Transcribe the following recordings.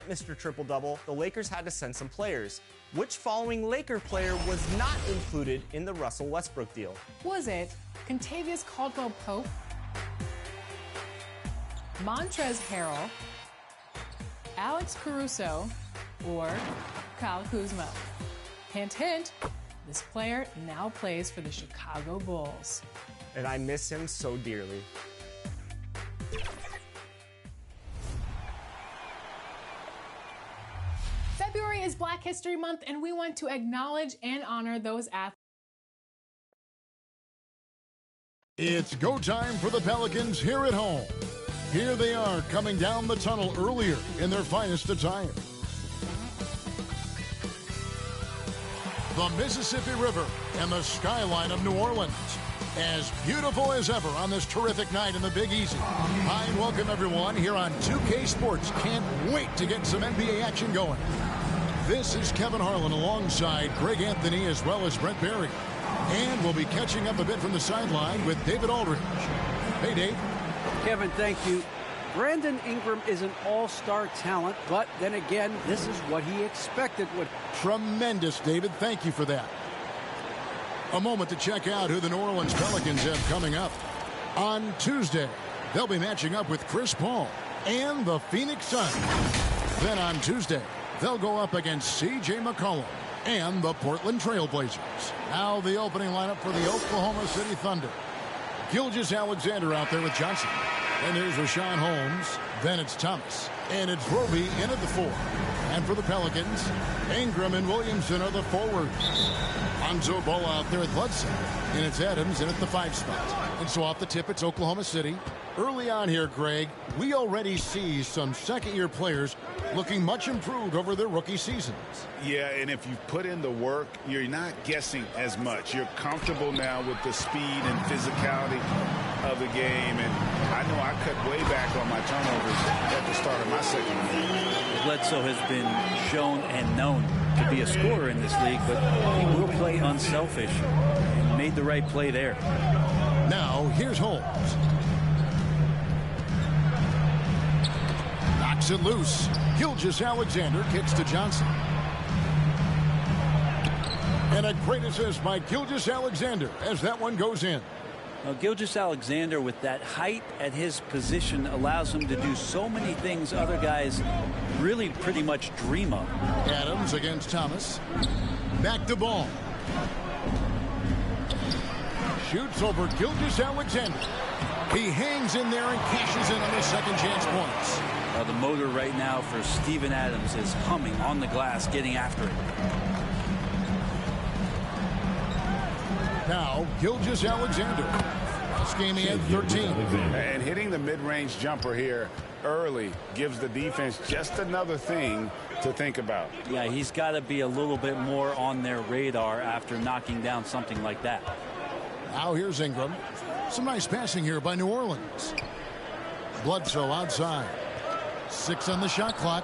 Mr. Triple-Double, the Lakers had to send some players. Which following Laker player was not included in the Russell Westbrook deal? Was it Kentavious Caldwell-Pope, Montrezl Harrell, Alex Caruso, or Kyle Kuzma? Hint, hint, this player now plays for the Chicago Bulls. And I miss him so dearly. February is Black History Month, and we want to acknowledge and honor those athletes. It's go time for the Pelicans here at home. Here they are coming down the tunnel earlier in their finest attire. The Mississippi River and the skyline of New Orleans. As beautiful as ever on this terrific night in the Big Easy. Hi and welcome everyone here on 2K Sports. Can't wait to get some NBA action going. This is Kevin Harlan alongside Greg Anthony as well as Brent Barry. And we'll be catching up a bit from the sideline with David Aldridge. Hey, Dave. Kevin, thank you. Brandon Ingram is an all-star talent, but then again, this is what he expected. Tremendous, David. Thank you for that. A moment to check out who the New Orleans Pelicans have coming up. On Tuesday, they'll be matching up with Chris Paul and the Phoenix Suns. Then on Tuesday, they'll go up against C.J. McCollum and the Portland Trail Blazers. Now the opening lineup for the Oklahoma City Thunder. Gilgeous-Alexander out there with Johnson. And there's Rashawn Holmes. Then it's Thomas. And it's Roby in at the 4. And for the Pelicans, Ingram and Williamson are the forwards. Lonzo Ball out there at Bledsoe. And it's Adams in at the 5 spot. And so off the tip, it's Oklahoma City. Early on here, Greg, we already see some second-year players looking much improved over their rookie seasons. Yeah, and if you put in the work, you're not guessing as much. You're comfortable now with the speed and physicality of the game. And I know I cut way back on my turnovers at the start of my second year. Bledsoe has been shown and known to be a scorer in this league, but he will play unselfish. He made the right play there. Now, here's Holmes. Knocks it loose. Gilgeous-Alexander kicks to Johnson. And a great assist by Gilgeous-Alexander as that one goes in. Now, Gilgeous-Alexander, with that height at his position, allows him to do so many things other guys really pretty much dream of. Adams against Thomas. Back to Ball. Shoots over Gilgeous-Alexander. He hangs in there and cashes in on his second chance points. The motor right now for Steven Adams is humming on the glass, getting after it. Now, Gilgeous-Alexander. This game he had 13. And hitting the mid-range jumper here early gives the defense just another thing to think about. Yeah, he's got to be a little bit more on their radar after knocking down something like that. Now here's Ingram. Some nice passing here by New Orleans. Bledsoe outside. 6 on the shot clock.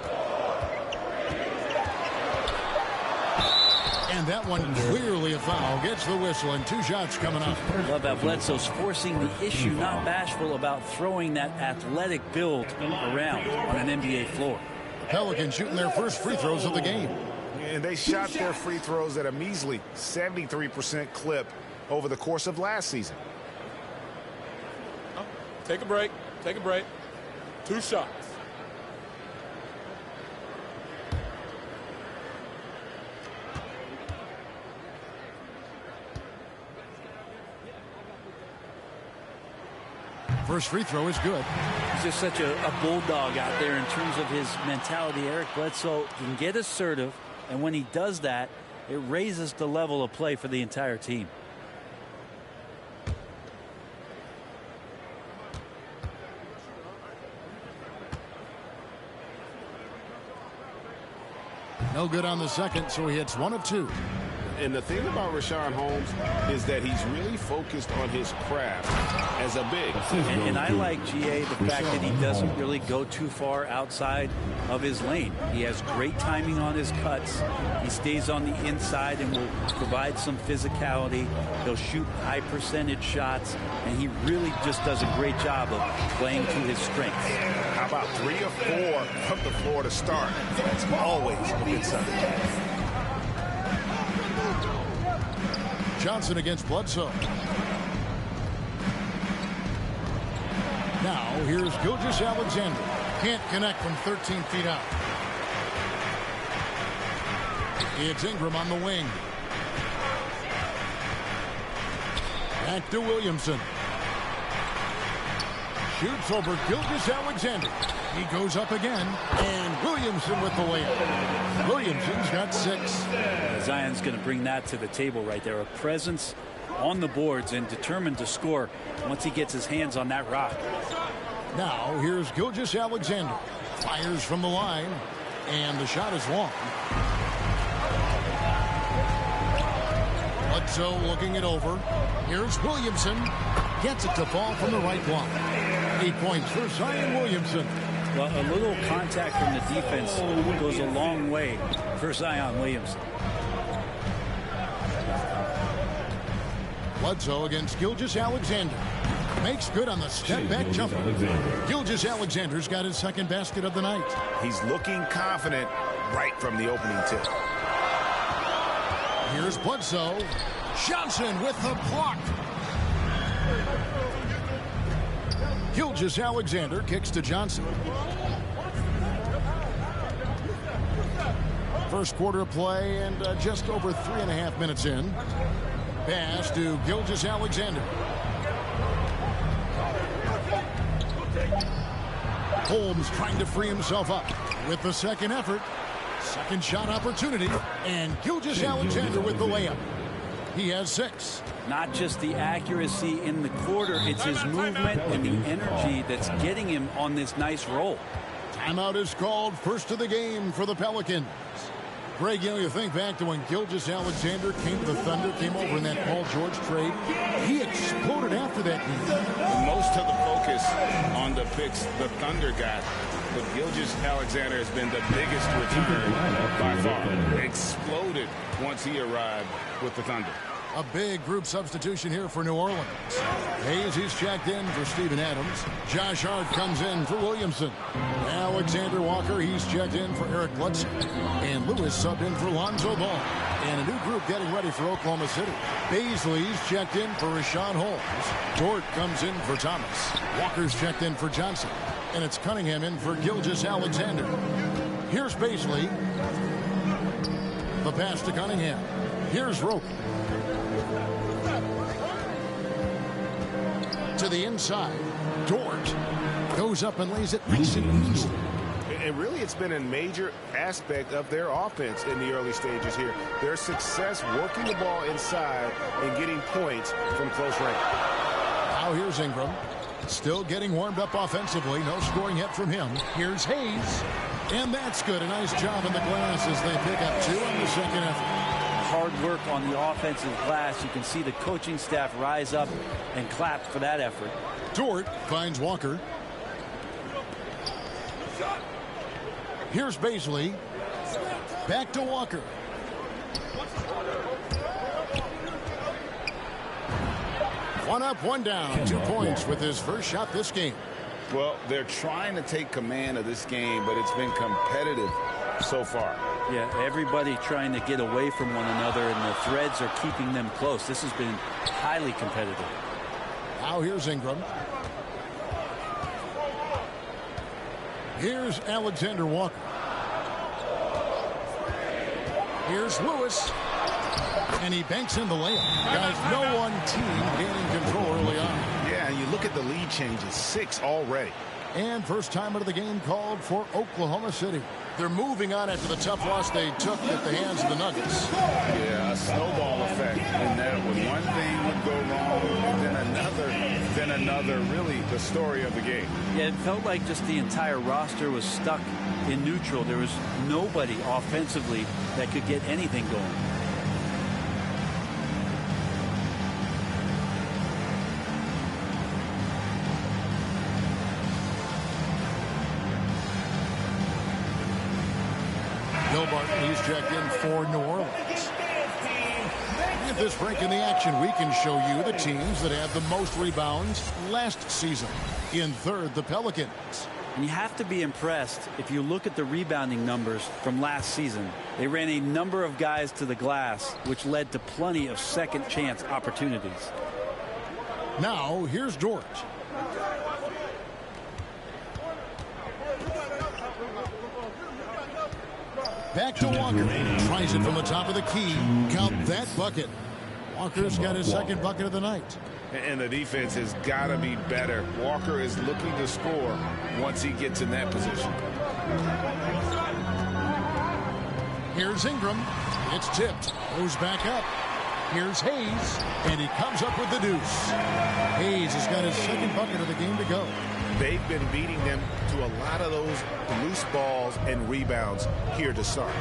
And that one clearly a foul. Gets the whistle and 2 shots coming up. Love how Bledsoe's forcing the issue, not bashful about throwing that athletic build around on an NBA floor. Pelicans shooting their first free throws of the game. And they shot their free throws at a measly 73% clip over the course of last season. Take a break. Take a break. 2 shots. First free throw is good. He's just such a bulldog out there in terms of his mentality. Eric Bledsoe can get assertive, and when he does that, it raises the level of play for the entire team. No good on the second, so he hits 1 of 2. And the thing about Richaun Holmes is that he's really focused on his craft as a big. And I like, GA, the fact that he doesn't really go too far outside of his lane. He has great timing on his cuts. He stays on the inside and will provide some physicality. He'll shoot high percentage shots, and he really just does a great job of playing to his strengths. How about 3 or 4 from the floor to start? That's always a good sign. Johnson against Bledsoe. Now here's Gilgeous-Alexander. Can't connect from 13 feet out. It's Ingram on the wing. Back to Williamson. Shoots over Gilgeous-Alexander. He goes up again, and Williamson with the layup. Williamson's got 6. Zion's going to bring that to the table right there. A presence on the boards and determined to score once he gets his hands on that rock. Now here's Gilgeous-Alexander. Fires from the line, and the shot is long. Bledsoe looking it over. Here's Williamson. Gets it to fall from the right block. 8 points for Zion Williamson. Well, a little contact from the defense goes a long way for Zion Williamson. Bledsoe against Gilgeous-Alexander. Makes good on the step-back jumper. Gilgeous-Alexander's got his second basket of the night. He's looking confident right from the opening tip. Here's Bledsoe. Johnson with the block. Gilgeous-Alexander kicks to Johnson. First quarter of play and just over 3.5 minutes in. Pass to Gilgeous-Alexander. Holmes trying to free himself up with the second effort. Second shot opportunity. And Gilgeous-Alexander with the layup. He has 6. Not just the accuracy in the quarter, it's his movement and the energy that's getting him on this nice roll. Timeout is called. First of the game for the Pelicans. Greg, you think back to when Gilgeous-Alexander came to the Thunder, came over in that Paul George trade. He exploded after that game. Most of the focus on the picks the Thunder got, but Gilgeous-Alexander has been the biggest return by far. Exploded once he arrived with the Thunder. A big group substitution here for New Orleans. Hayes, he's checked in for Steven Adams. Josh Hart comes in for Williamson. Alexander Walker, he's checked in for Eric Bledsoe. And Lewis subbed in for Lonzo Ball. And a new group getting ready for Oklahoma City. Baisley's checked in for Richaun Holmes. Dort comes in for Thomas. Walker's checked in for Johnson. And it's Cunningham in for Gilgeous-Alexander. Here's Baisley. The pass to Cunningham. Here's Rope. To the inside. Dort goes up and lays it nice and easy. And really, it's been a major aspect of their offense in the early stages here. Their success working the ball inside and getting points from close range. Now here's Ingram. Still getting warmed up offensively. No scoring yet from him. Here's Hayes. And that's good. A nice job in the glass as they pick up 2 on the second effort. Hard work on the offensive glass. You can see the coaching staff rise up and clap for that effort. Dort finds Walker. Here's Baisley. Back to Walker. One up, one down. 2 points with his first shot this game. Well, they're trying to take command of this game, but it's been competitive so far. Yeah, everybody trying to get away from one another, and the threads are keeping them close. This has been highly competitive. Now here's Ingram. Here's Alexander Walker. Here's Lewis. And he banks in the layup. Guys, no one team gaining control early on. Yeah, and you look at the lead changes. 6 already. And first time out of the game called for Oklahoma City. They're moving on after the tough loss they took at the hands of the Nuggets. Yeah, a snowball effect in that when one thing would go wrong, and then another, really the story of the game. Yeah, it felt like just the entire roster was stuck in neutral. There was nobody offensively that could get anything going. Barton. He's checked in for New Orleans. At this break in the action, we can show you the teams that had the most rebounds last season. In third, the Pelicans. And you have to be impressed if you look at the rebounding numbers from last season. They ran a number of guys to the glass, which led to plenty of second chance opportunities. Now, here's George. Back to Walker. Tries it from the top of the key. Count that bucket. Walker's got his second bucket of the night. And the defense has got to be better. Walker is looking to score once he gets in that position. Here's Ingram. It's tipped. Goes back up. Here's Hayes. And he comes up with the deuce. Hayes has got his second bucket of the game to go. They've been beating them to a lot of those loose balls and rebounds here to start.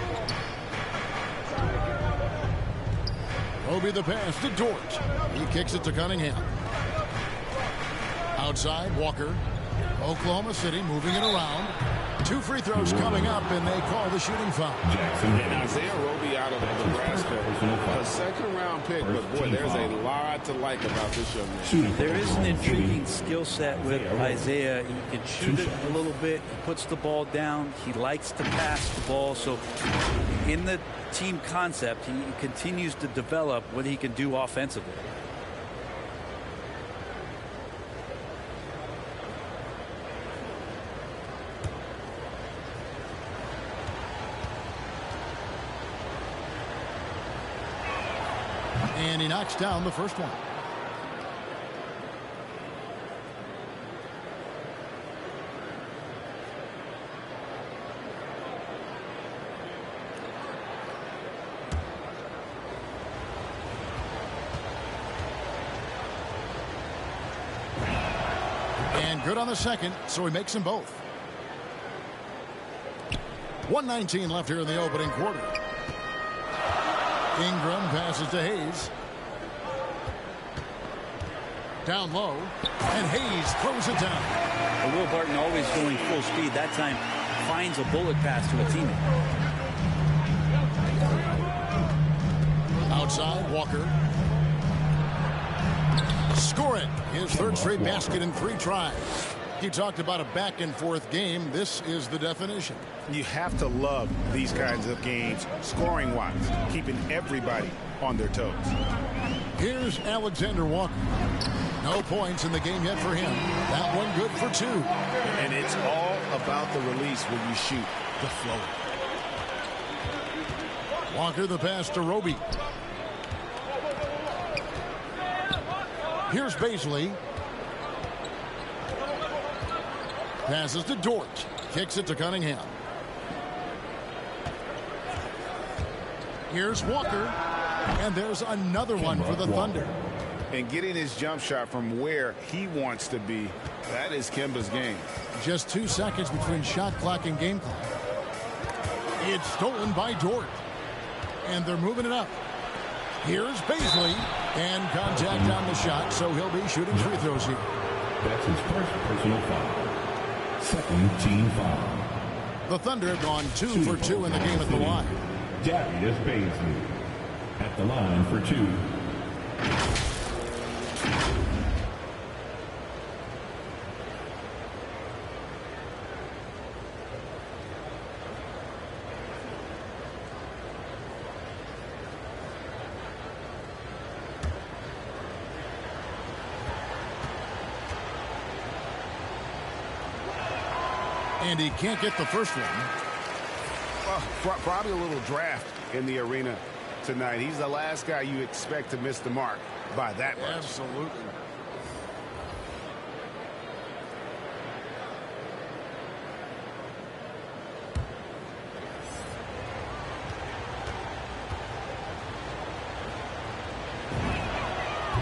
Roby the pass to Dort. He kicks it to Cunningham. Outside, Walker. Oklahoma City moving it around. 2 free throws coming up, and they call the shooting foul. And Isaiah Roby out of Nebraska, a second-round pick, but boy, there's a lot to like about this young man. There is an intriguing skill set with Isaiah. He can shoot it a little bit. He puts the ball down. He likes to pass the ball. So in the team concept, he continues to develop what he can do offensively. And he knocks down the first one. And good on the second, so he makes them both. 1:19 left here in the opening quarter. Ingram passes to Hayes. Down low, and Hayes throws it down. Well, Will Barton always going full speed. That time finds a bullet pass to a teammate. Outside, Walker. Score it. His third straight basket in 3 tries. He talked about a back-and-forth game. This is the definition. You have to love these kinds of games, scoring-wise, keeping everybody on their toes. Here's Alexander Walker. No points in the game yet for him. That one good for 2. And it's all about the release when you shoot the flow. Walker the pass to Roby. Here's Baisley. Passes to Dort. Kicks it to Cunningham. Here's Walker. And there's another one for the Thunder. And getting his jump shot from where he wants to be, that is Kemba's game. Just 2 seconds between shot clock and game clock. It's stolen by Dort. And they're moving it up. Here's Baisley. And contact on the shot, so he'll be shooting free throws here. That's his first personal foul. Second team foul. The Thunder have gone 2 for 2 in the game at the line. Darius Baisley at the line for 2. And he can't get the first one. Well, probably a little draft in the arena tonight. He's the last guy you expect to miss the mark by that much. Absolutely.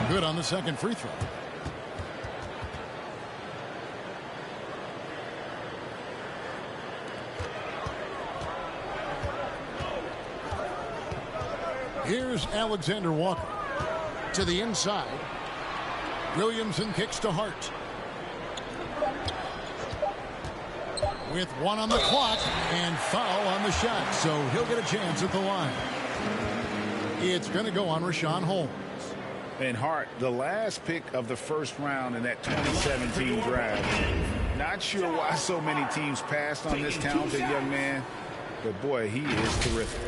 Good on the second free throw. Here's Alexander Walker to the inside. Williamson kicks to Hart. with 1 on the clock and foul on the shot, so he'll get a chance at the line. It's going to go on Rashawn Holmes. And Hart, the last pick of the first round in that 2017 draft. Not sure why so many teams passed on this talented young man, but boy, he is terrific.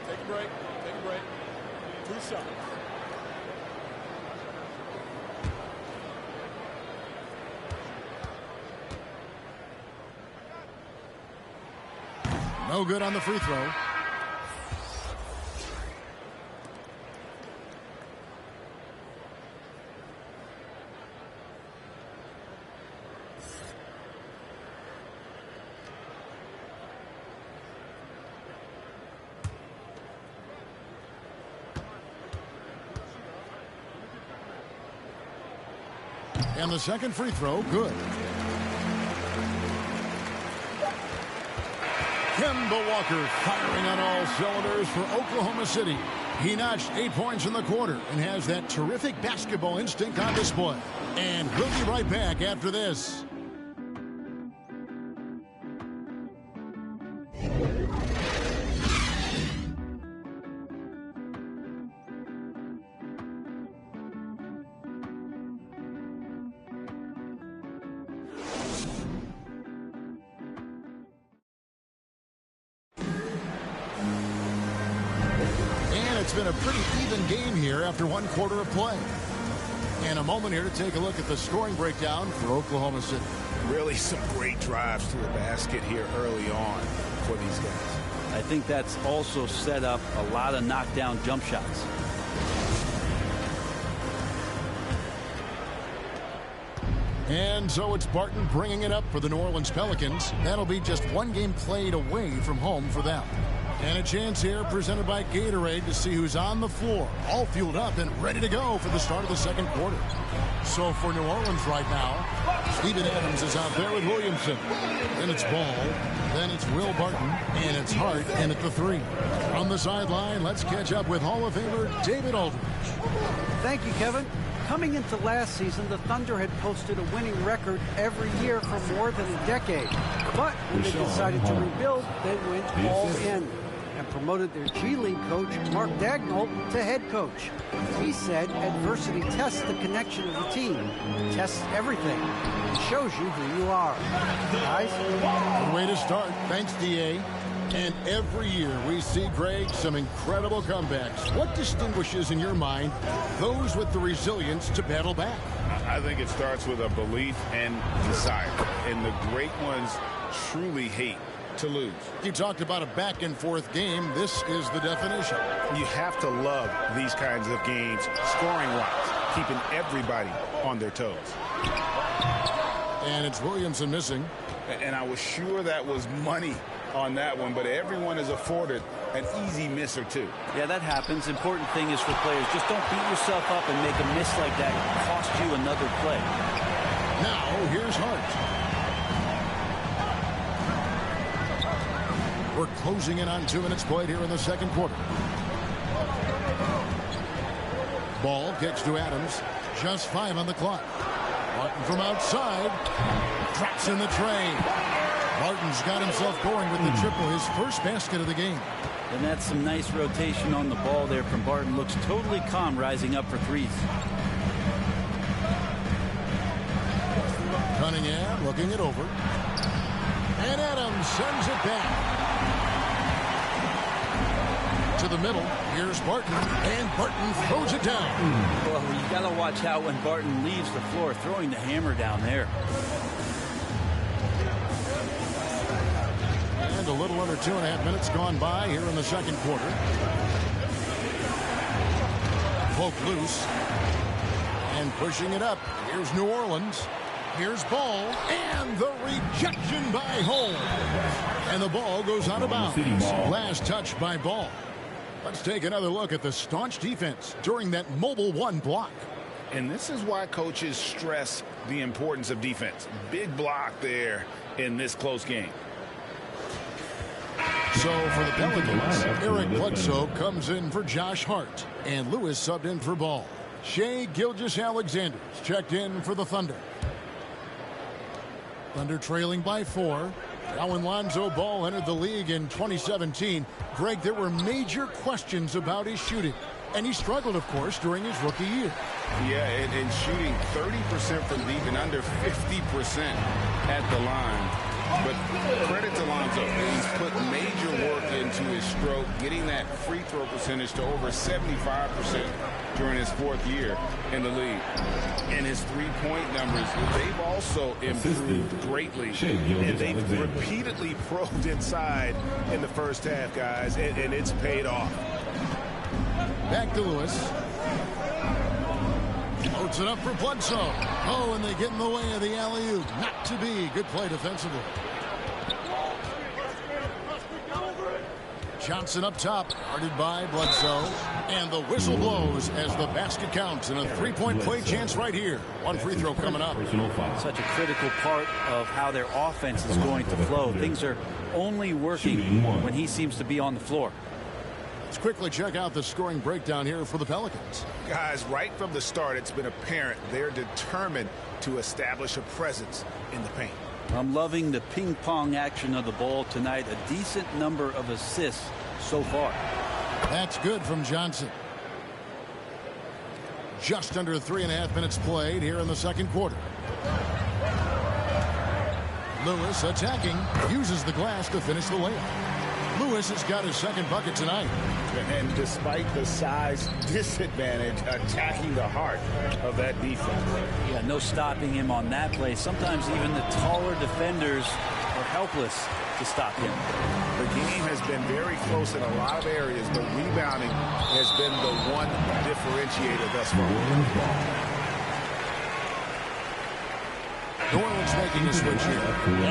Take a break. Take a break. 2 shots. No good on the free throw. And the second free throw, good. Kemba Walker firing on all cylinders for Oklahoma City. He notched 8 points in the quarter and has that terrific basketball instinct on display. And we'll be right back after this. It's been a pretty even game here after 1 quarter of play. And a moment here to take a look at the scoring breakdown for Oklahoma City. Really some great drives to the basket here early on for these guys. I think that's also set up a lot of knockdown jump shots. And so it's Barton bringing it up for the New Orleans Pelicans. That'll be just 1 game played away from home for them. And a chance here presented by Gatorade to see who's on the floor, all fueled up and ready to go for the start of the second quarter. So for New Orleans right now, Steven Adams is out there with Williamson. Then it's Ball. Then it's Will Barton. And it's Hart in at the 3. From the sideline, let's catch up with Hall of Famer David Aldridge. Thank you, Kevin. Coming into last season, the Thunder had posted a winning record every year for more than a decade. But when they decided to rebuild, they went all in and promoted their G League coach, Mark Dagnall, to head coach. He said adversity tests the connection of the team, tests everything, and shows you who you are. Guys? Good way to start. Thanks, D.A. And every year we see, Greg, some incredible comebacks. What distinguishes, in your mind, those with the resilience to battle back? I think it starts with a belief and desire. And the great ones truly hate to lose. You talked about a back-and-forth game. This is the definition. You have to love these kinds of games, scoring-wise, keeping everybody on their toes. And it's Williamson missing. And I was sure that was money on that one, but everyone is afforded an easy miss or two. Yeah, that happens. Important thing is for players, just don't beat yourself up and make a miss like that cost you another play. Now, here's Hart. We're closing in on 2 minutes played here in the second quarter. Ball kicks to Adams. Just 5 on the clock. Barton from outside. Drops in the tray. Barton's got himself going with the triple, his first basket of the game. And that's some nice rotation on the ball there from Barton. Looks totally calm rising up for threes. Cunningham looking it over. And Adams sends it back. To the middle. Here's Barton. And Barton throws it down. Well, you got to watch out when Barton leaves the floor, throwing the hammer down there. And a little under 2.5 minutes gone by here in the second quarter. Poke loose. And pushing it up. Here's New Orleans. Here's Ball. And the rejection by Holmes. And the ball goes out of bounds. Last touch by Ball. Let's take another look at the staunch defense during that mobile 1 block. And this is why coaches stress the importance of defense. Big block there in this close game. So for the Pelicans, Eric Bledsoe comes in for Josh Hart, and Lewis subbed in for Ball. Shai Gilgeous-Alexander's checked in for the Thunder. Thunder trailing by 4. Now when Lonzo Ball entered the league in 2017, Greg, there were major questions about his shooting. And he struggled, of course, during his rookie year. Yeah, and shooting 30% from deep and under 50% at the line. But credit to Lonzo. He's put major work into his stroke, getting that free throw percentage to over 75% during his 4th year in the league. And his three-point numbers, they've also improved greatly. And they've repeatedly probed inside in the first half, guys, and it's paid off. Back to Lewis. Loads it up for Bledsoe. Oh, and they get in the way of the alley-oop. Not to be. Good play defensively. Johnson up top, guarded by Bledsoe. And the whistle blows as the basket counts. And a three-point play chance right here. One free throw coming up. Such a critical part of how their offense is going to flow. Things are only working when he seems to be on the floor. Let's quickly check out the scoring breakdown here for the Pelicans. Guys, right from the start, it's been apparent they're determined to establish a presence in the paint. I'm loving the ping-pong action of the ball tonight. A decent number of assists so far. That's good from Johnson. Just under 3.5 minutes played here in the second quarter. Lewis attacking, uses the glass to finish the layup. Lewis has got his second bucket tonight. And despite the size disadvantage, attacking the heart of that defense. Yeah, no stopping him on that play. Sometimes even the taller defenders are helpless to stop him. The game has been very close in a lot of areas, but rebounding has been the one differentiator thus far. New Orleans making a switch here.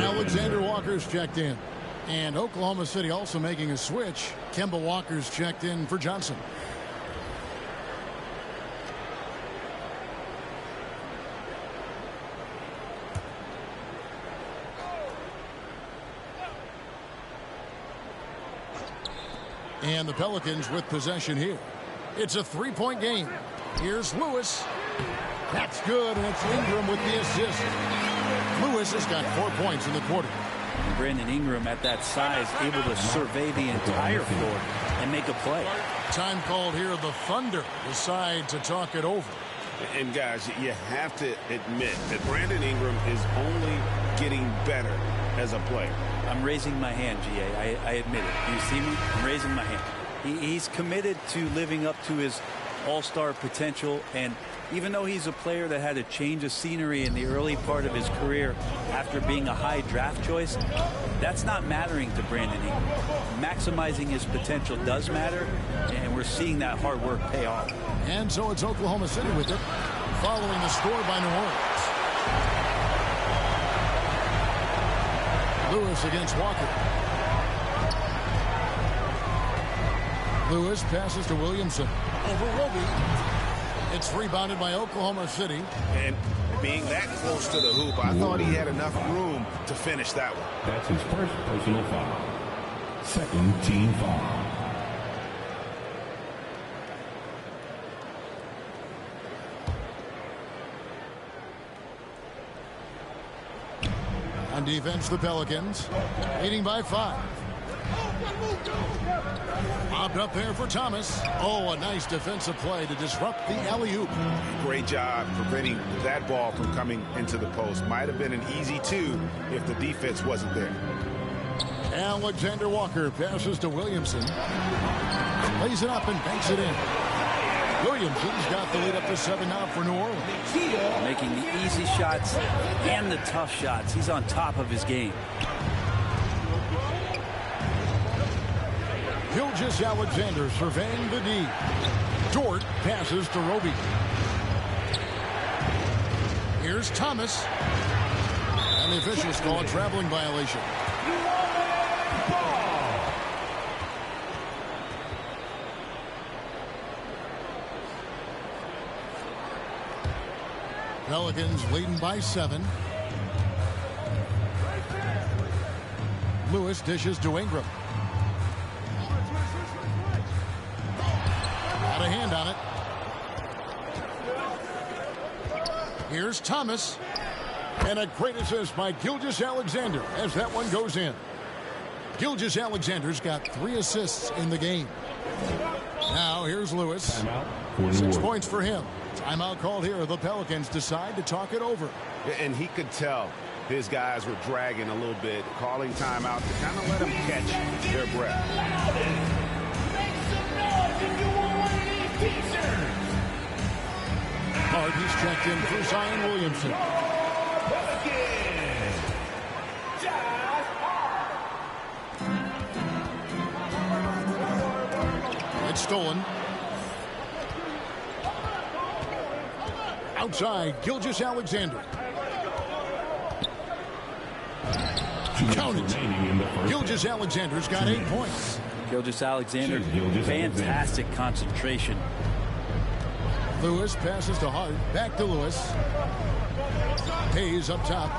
Alexander Walker's checked in. And Oklahoma City also making a switch. Kemba Walker's checked in for Johnson. And the Pelicans with possession here. It's a three-point game. Here's Lewis. That's good, and it's Ingram with the assist. Lewis has got 4 points in the quarter. Brandon Ingram at that size, able to survey the entire floor and make a play. Time called here. The Thunder decide to talk it over. And guys, you have to admit that Brandon Ingram is only getting better as a player. I'm raising my hand, GA. I admit it. You see me? I'm raising my hand. He's committed to living up to his all-star potential, and even though he's a player that had a change of scenery in the early part of his career after being a high draft choice, that's not mattering to Brandon Ingram. Maximizing his potential does matter, and we're seeing that hard work pay off. And so it's Oklahoma City with it, following the score by New Orleans. Lewis against Walker. Lewis passes to Williamson. Over Roby. It's rebounded by Oklahoma City. And being that close to the hoop, I thought he had enough room to finish that one. That's his first personal foul. Second team foul. On defense, the Pelicans leading by 5. Popped up there for Thomas. Oh, a nice defensive play to disrupt the alley-oop. Great job preventing that ball from coming into the post. Might have been an easy 2 if the defense wasn't there. Alexander Walker passes to Williamson. Lays it up and banks it in. Williamson's got the lead up to 7 now for New Orleans. Making the easy shots and the tough shots. He's on top of his game. Gilgeous-Alexander surveying the D. Dort passes to Roby. Here's Thomas. And the officials call a traveling violation. Pelicans leading by 7. Lewis dishes to Ingram. a hand on it. Here's Thomas. And a great assist by Gilgeous-Alexander as that one goes in. Gilgeous-Alexander's got 3 assists in the game. Now here's Lewis. 6 points for him. Timeout called here. The Pelicans decide to talk it over. And he could tell his guys were dragging a little bit, calling timeout to kind of let them catch their breath. Hart, he's checked in for Zion Williamson. It's stolen. Outside, Gilgeous-Alexander. Count it. Gilgeous-Alexander's got 8 points. Gilgeous-Alexander, fantastic concentration. Lewis passes to Hart. Back to Lewis. Hayes up top.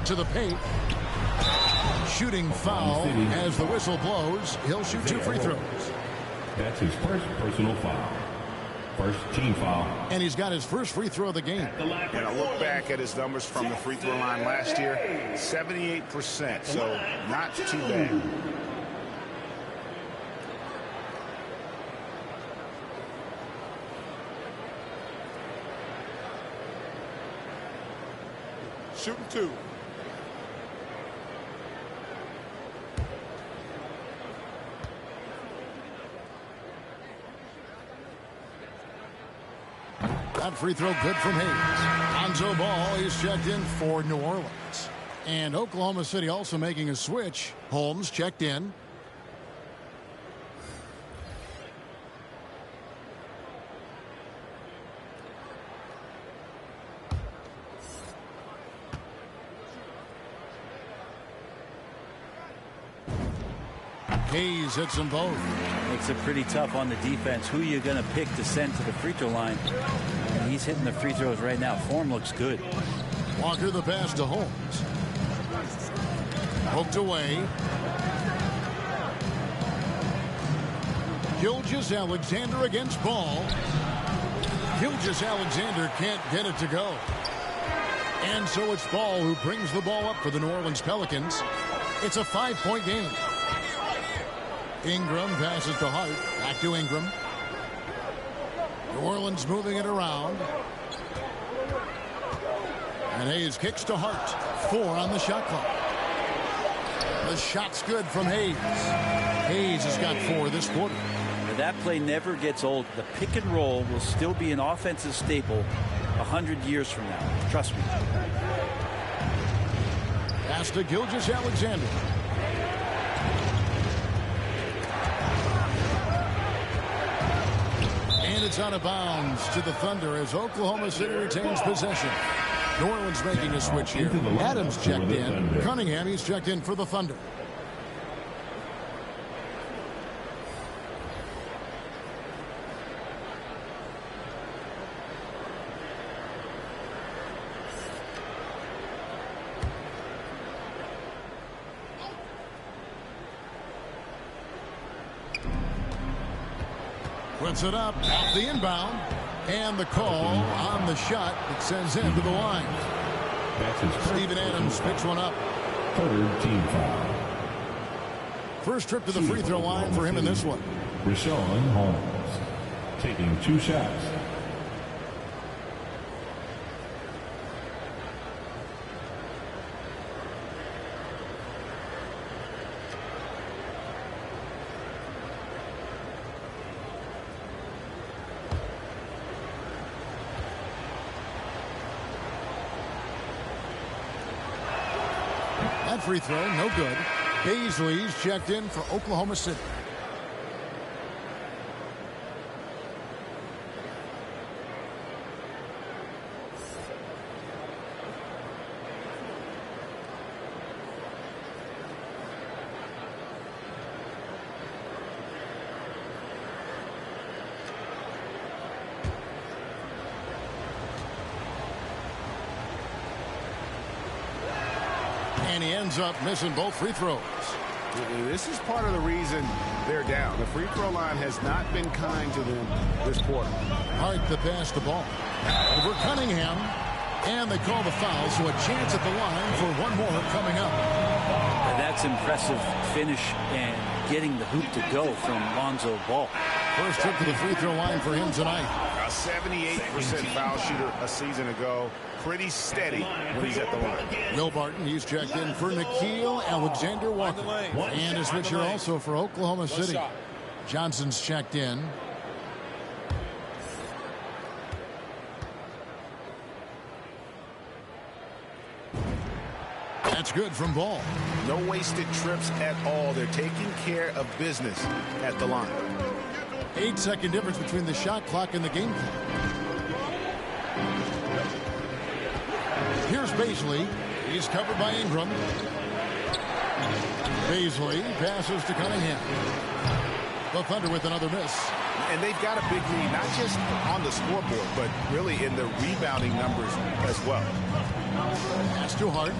To the paint. Shooting foul as the whistle blows. He'll shoot 2 free throws. That's his first personal foul. First team foul. And he's got his first free throw of the game. And I look back at his numbers from the free throw line last year, 78%, so not too bad. Shooting 2. That free throw good from Hayes. Lonzo Ball is checked in for New Orleans. And Oklahoma City also making a switch. Holmes checked in. Hayes hits them both. Makes it pretty tough on the defense. Who you're going to pick to send to the free throw line. And he's hitting the free throws right now. Form looks good. Walker the pass to Holmes. Poked away. Gilgeous-Alexander against Ball. Gilgeous-Alexander can't get it to go. And so it's Ball who brings the ball up for the New Orleans Pelicans. It's a 5-point game. Ingram passes to Hart. Back to Ingram. New Orleans moving it around. And Hayes kicks to Hart. 4 on the shot clock. The shot's good from Hayes. Hayes has got 4 this quarter. Now that play never gets old. The pick and roll will still be an offensive staple 100 years from now. Trust me. Pass to Gilgeous-Alexander. And it's out of bounds to the Thunder as Oklahoma City retains possession. New Orleans making a switch here. Adams checked in. Cunningham, he's checked in for the Thunder. Puts it up off the inbound. And the call on the shot that sends him to the line. Steven Adams picks one up. Third team foul. First trip to the free throw line for him in this one. Richaun Holmes taking 2 shots. That free throw, no good. Baisley's checked in for Oklahoma City. And he ends up missing both free throws. This is part of the reason they're down. The free throw line has not been kind to them this quarter. Hart to pass the ball. Over Cunningham. And they call the foul, so a chance at the line for one more coming up. That's impressive finish and getting the hoop to go from Lonzo Ball. First trip to the free throw line for him tonight. A 78% foul shooter a season ago. Pretty steady when he's at the line. Will Barton, he's checked in for Nickeil Alexander-Walker. And a switcher also for Oklahoma City. Johnson's checked in. That's good from Ball. No wasted trips at all. They're taking care of business at the line. 8-second difference between the shot clock and the game clock. Here's Baisley. He's covered by Ingram. Baisley passes to Cunningham. The Thunder with another miss. And they've got a big lead, not just on the scoreboard, but really in the rebounding numbers as well. Pass to Hart.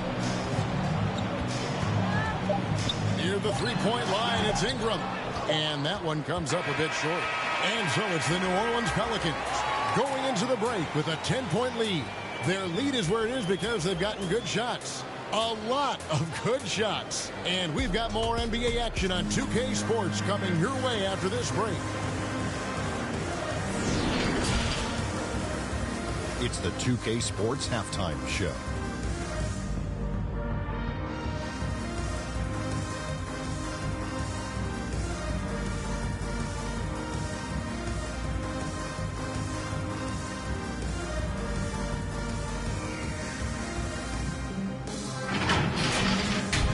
Near the three-point line, it's Ingram. And that one comes up a bit short. And so it's the New Orleans Pelicans going into the break with a 10-point lead. Their lead is where it is because they've gotten good shots. A lot of good shots. And we've got more NBA action on 2K Sports coming your way after this break. It's the 2K Sports Halftime Show.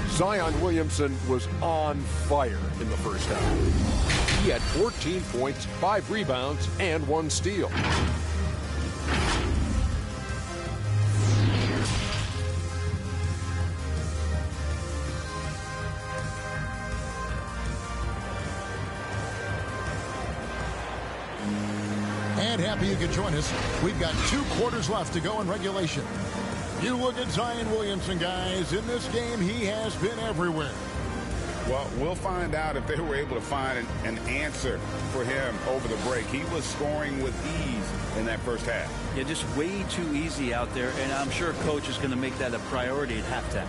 Zion Williamson was on fire in the first half. He had 14 points, 5 rebounds, and 1 steal. And happy you could join us. We've got 2 quarters left to go in regulation. You look at Zion Williamson, guys. In this game, he has been everywhere. Well, we'll find out if they were able to find an answer for him over the break. He was scoring with ease in that first half. Yeah, just way too easy out there, and I'm sure coach is going to make that a priority at halftime.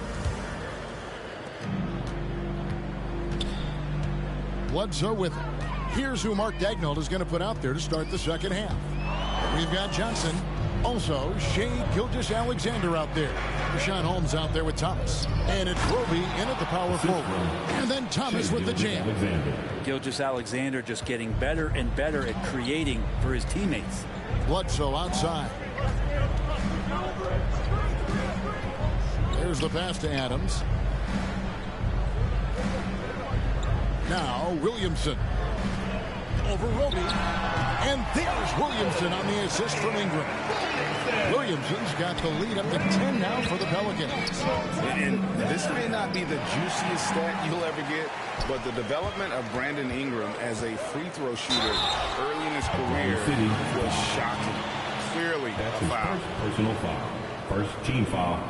Bledsoe with it. Here's who Mark Daigneault is going to put out there to start the second half. We've got Johnson. Also, Shea Gilgeous-Alexander out there. Rashawn Holmes out there with Thomas. And it's Roby in at the power forward. And then Thomas with the jam. Gilgeous-Alexander just getting better and better at creating for his teammates. Bledsoe outside. There's the pass to Adams. Now Williamson. Over Roby. And there's Williamson on the assist from Ingram. Williamson's got the lead up to 10 now for the Pelicans. And this may not be the juiciest stat you'll ever get, but the development of Brandon Ingram as a free throw shooter early in his career was shocking. Clearly a foul. Personal foul. First team foul.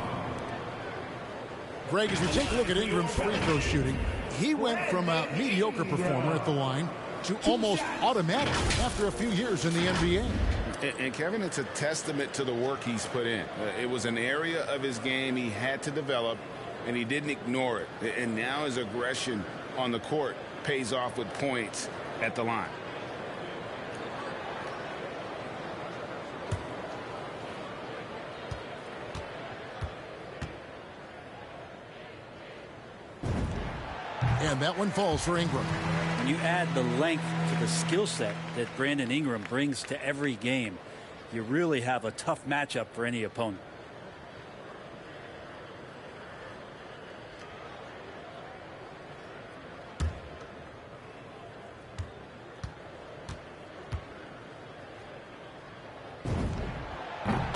Greg, as we take a look at Ingram's free throw shooting, he went from a mediocre performer at the line to almost automatic after a few years in the NBA. And Kevin, it's a testament to the work he's put in. It was an area of his game he had to develop, and he didn't ignore it. And now his aggression on the court pays off with points at the line. And that one falls for Ingram. When you add the length to the skill set that Brandon Ingram brings to every game, you really have a tough matchup for any opponent.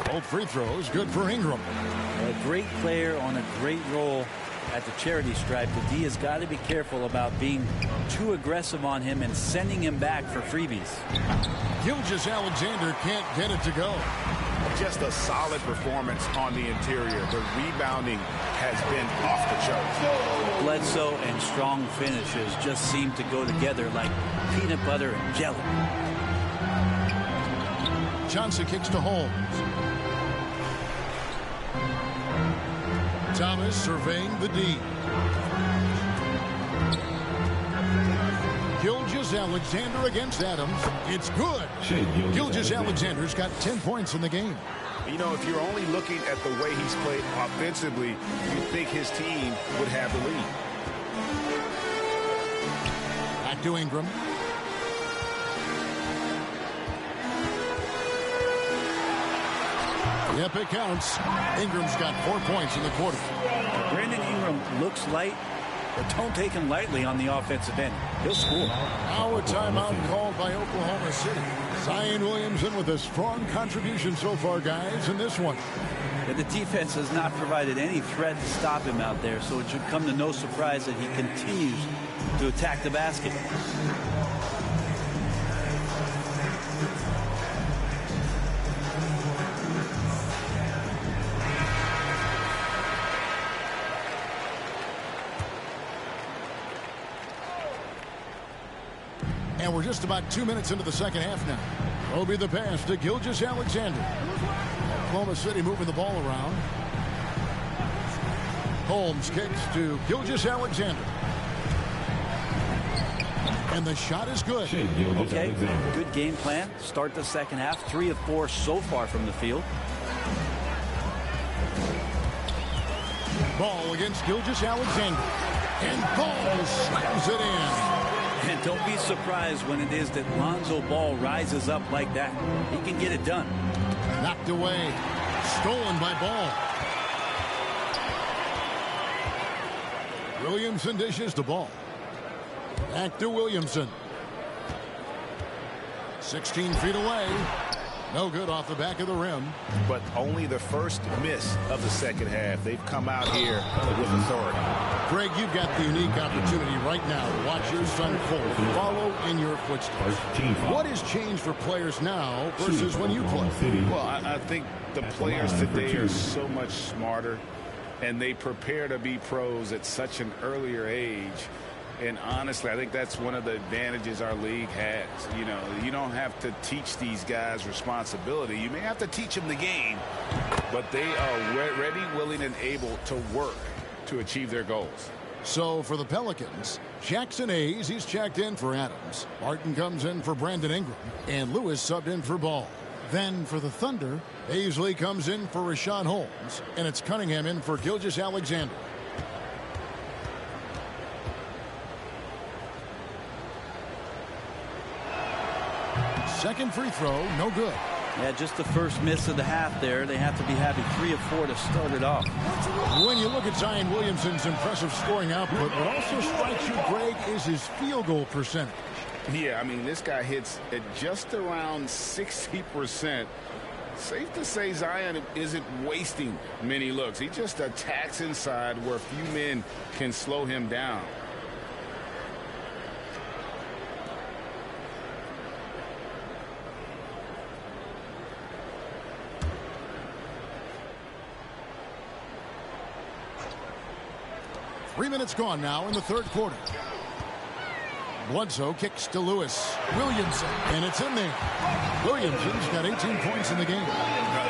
Both free throws good for Ingram. A great player on a great role at the charity stripe. The D has got to be careful about being too aggressive on him and sending him back for freebies. Gilgeous-Alexander can't get it to go. just a solid performance on the interior. The rebounding has been off the charts. Bledsoe and strong finishes just seem to go together like peanut butter and jelly. Johnson kicks to Holmes. Thomas surveying the D. Gilgeous-Alexander against Adams. It's good. Gilgeous-Alexander's got 10 points in the game. You know, if you're only looking at the way he's played offensively, you'd think his team would have the lead. Back to Ingram. Yep, it counts. Ingram's got 4 points in the quarter. Brandon Ingram looks light, but don't take him lightly on the offensive end. He'll score. Now a timeout called by Oklahoma City. Zion Williamson with a strong contribution so far, guys, in this one. But the defense has not provided any threat to stop him out there, so it should come to no surprise that he continues to attack the basket. And we're just about 2 minutes into the second half now. Will be the pass to Gilgeous-Alexander. Oklahoma City moving the ball around. Holmes kicks to Gilgeous-Alexander. And the shot is good. Okay, good game plan. Start the second half. 3 of 4 so far from the field. Ball against Gilgeous-Alexander. And Ball slams it in. And don't be surprised when it is that Lonzo Ball rises up like that. He can get it done. Knocked away. Stolen by Ball. Williamson dishes the ball. Back to Williamson. 16 feet away. No good off the back of the rim. But only the first miss of the second half. They've come out here with authority. Greg, you've got the unique opportunity right now to watch your son Cole follow in your footsteps. What has changed for players now versus when you played? Well, I think the players today are so much smarter, and they prepare to be pros at such an earlier age. And honestly, I think that's one of the advantages our league has. You know, you don't have to teach these guys responsibility. You may have to teach them the game, but they are ready, willing, and able to work to achieve their goals. So for the Pelicans, Jackson Hayes, he's checked in for Adams. Martin comes in for Brandon Ingram, and Lewis subbed in for Ball. Then for the Thunder, Paisley comes in for Rashawn Holmes, and it's Cunningham in for Gilgeous-Alexander. Second free throw, no good. Yeah, just the first miss of the half there. They have to be having 3 of 4 to start it off. When you look at Zion Williamson's impressive scoring output, what also strikes you, Greg, is his field goal percentage. Yeah, I mean, this guy hits at just around 60%. Safe to say Zion isn't wasting many looks. He just attacks inside where few men can slow him down. Three minutes gone now in the third quarter. Bledsoe kicks to Lewis. Williamson, and it's in there. Williamson's got 18 points in the game.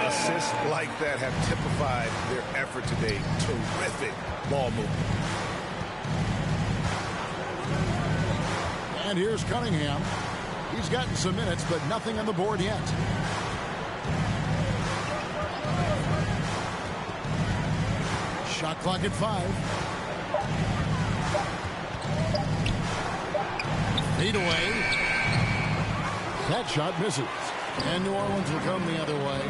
Assists like that have typified their effort today. Terrific ball movement. And here's Cunningham. He's gotten some minutes, but nothing on the board yet. Shot clock at 5. Feet away. That shot misses. And New Orleans will come the other way.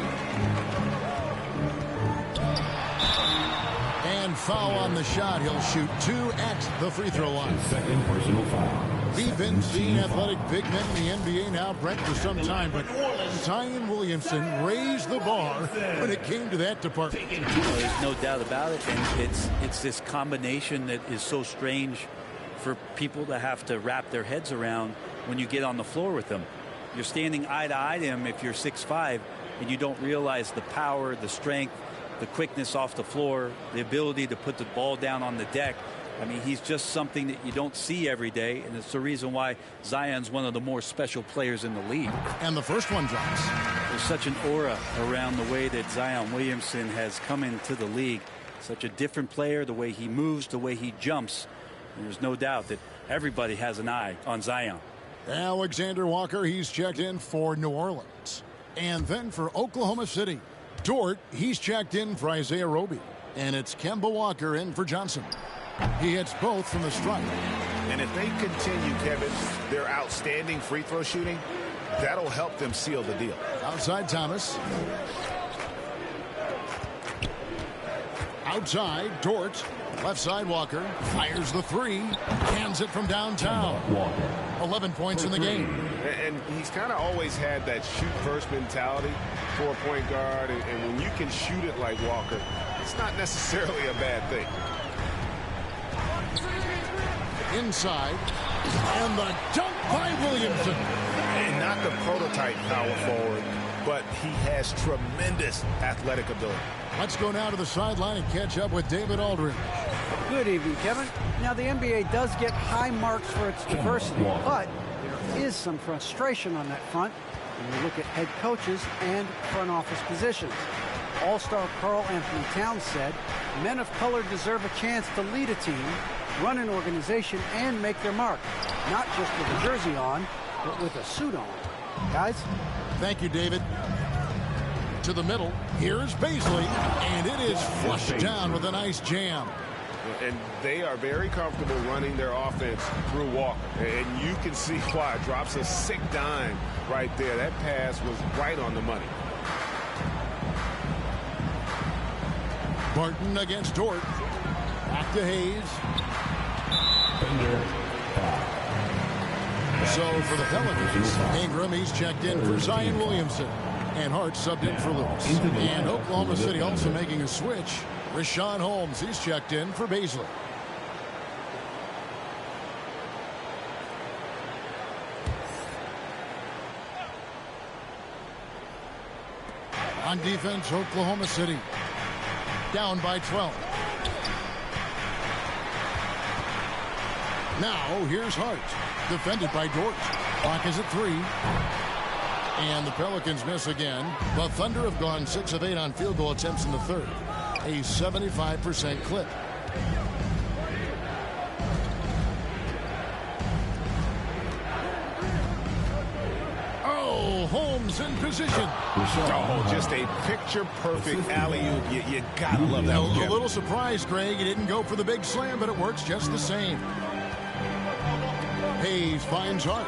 And foul on the shot. He'll shoot 2 at the free throw line. Second personal foul. We've been seeing athletic big men in the NBA now, Brett, for some time, but Zion Williamson raised the bar when it came to that department. Well, there's no doubt about it, and it's this combination that is so strange for people to have to wrap their heads around when you get on the floor with them. You're standing eye to eye to him if you're 6'5", and you don't realize the power, the strength, the quickness off the floor, the ability to put the ball down on the deck. I mean, he's just something that you don't see every day, and it's the reason why Zion's one of the more special players in the league. And the first one drops. There's such an aura around the way that Zion Williamson has come into the league. Such a different player, the way he moves, the way he jumps. And there's no doubt that everybody has an eye on Zion. Alexander Walker, he's checked in for New Orleans. And then for Oklahoma City, Dort, he's checked in for Isaiah Roby. And it's Kemba Walker in for Johnson. He hits both from the stripe. And if they continue, Kevin, their outstanding free throw shooting, that'll help them seal the deal. Outside Thomas. Outside Dort. Left side Walker. Fires the three. Hands it from downtown. 11 points in the game. And he's kind of always had that shoot first mentality for a point guard. And when you can shoot it like Walker, it's not necessarily a bad thing. Inside, and the dunk by Williamson. And not the prototype power forward, but he has tremendous athletic ability. Let's go now to the sideline and catch up with David Aldridge. Good evening, Kevin. Now, the NBA does get high marks for its diversity, but there is some frustration on that front when you look at head coaches and front office positions. All-star Karl Anthony Towns said, men of color deserve a chance to lead a team, run an organization, and make their mark. Not just with a jersey on, but with a suit on. Guys? Thank you, David. To the middle. Here's Baisley, and it is flushed down with a nice jam. And they are very comfortable running their offense through Walker. And you can see why. Drops a sick dime right there. That pass was right on the money. Barton against Dort. Back to Hayes. So for the Pelicans, Ingram, he's checked in for Zion Williamson. And Hart subbed in for Lewis. And Oklahoma City also making a switch. Richaun Holmes, he's checked in for Baisley. On defense, Oklahoma City down by 12. Now here's Hart, defended by Dort. Clock is at 3. And the Pelicans miss again. The Thunder have gone 6 of 8 on field goal attempts in the third. A 75% clip. Oh, Holmes in position. Oh, just a picture-perfect alley-oop. You gotta love that one. A little surprised, Greg. He didn't go for the big slam, but it works just the same. Hayes finds Hart.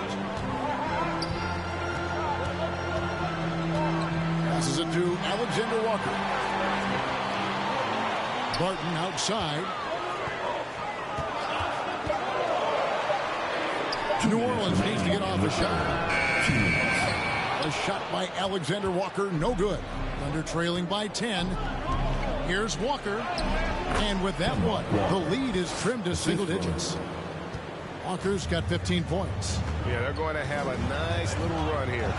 Passes it to Alexander Walker. Barton outside. New Orleans needs to get off a shot. A shot by Alexander Walker, no good. Thunder trailing by 10. Here's Walker. And with that one, the lead is trimmed to single digits. Walker's got 15 points. Yeah, they're going to have a nice little run here.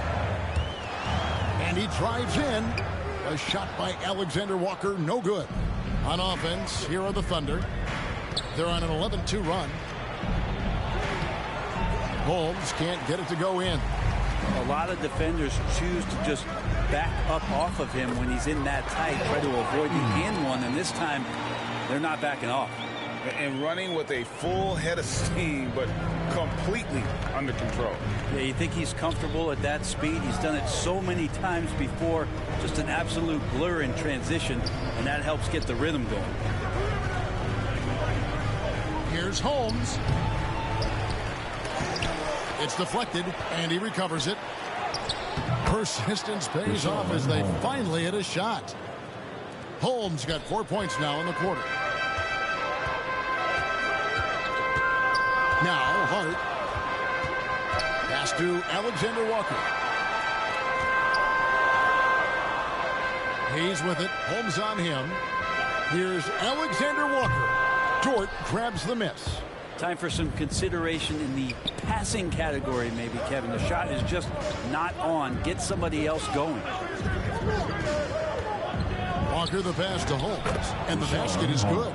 And he drives in. A shot by Alexander Walker, no good. On offense, here are the Thunder. They're on an 11-2 run. Holmes can't get it to go in. A lot of defenders choose to just back up off of him when he's in that tight, try to avoid the and one, and this time they're not backing off. And running with a full head of steam, but completely under control. Yeah, you think he's comfortable at that speed. He's done it so many times before. Just an absolute blur in transition, and that helps get the rhythm going. Here's Holmes. It's deflected, and he recovers it. Persistence pays off as they finally hit a shot. Holmes got 4 points now in the quarter. Now Hart. Pass to Alexander Walker. Hayes with it. Holmes on him. Here's Alexander Walker. Dort grabs the miss. Time for some consideration in the passing category, maybe, Kevin. The shot is just not on. Get somebody else going. Walker the pass to Holmes, and the basket is good.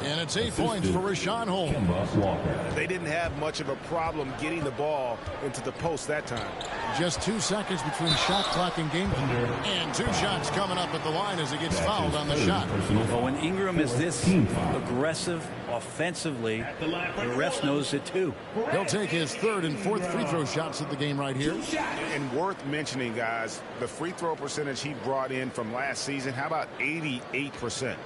And it's 8 points for Rashawn Holmes. They didn't have much of a problem getting the ball into the post that time. Just 2 seconds between shot clock and game clock. And 2 shots coming up at the line as he gets fouled on the shot. Well, when Ingram is this aggressive offensively, the refs knows it too. He'll take his 3rd and 4th free throw shots of the game right here. And worth mentioning, guys, the free throw percentage he brought in from last season, how about 88%?